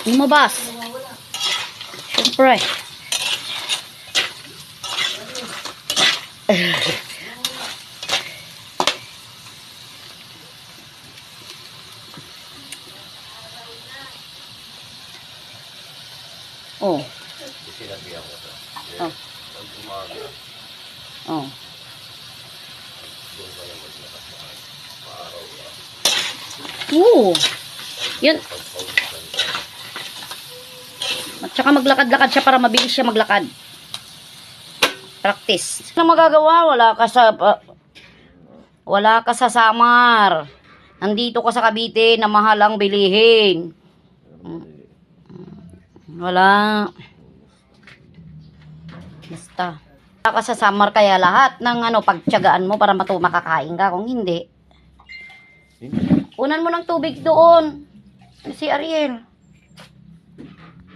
Lumabas. Siyempre. Oh. Oh. Oh. Oo. Yun. At saka maglakad-lakad siya para mabilis siya maglakad. Practice. Ano magagawa? Wala ka sa Samar. Nandito ka sa Cavite na mahal ang bilihin. Wala. Basta. Wala ka sa Samar kaya lahat ng pagtiyagaan mo para makakain ka. Kung hindi, unan mo ng tubig doon. Si Ariel.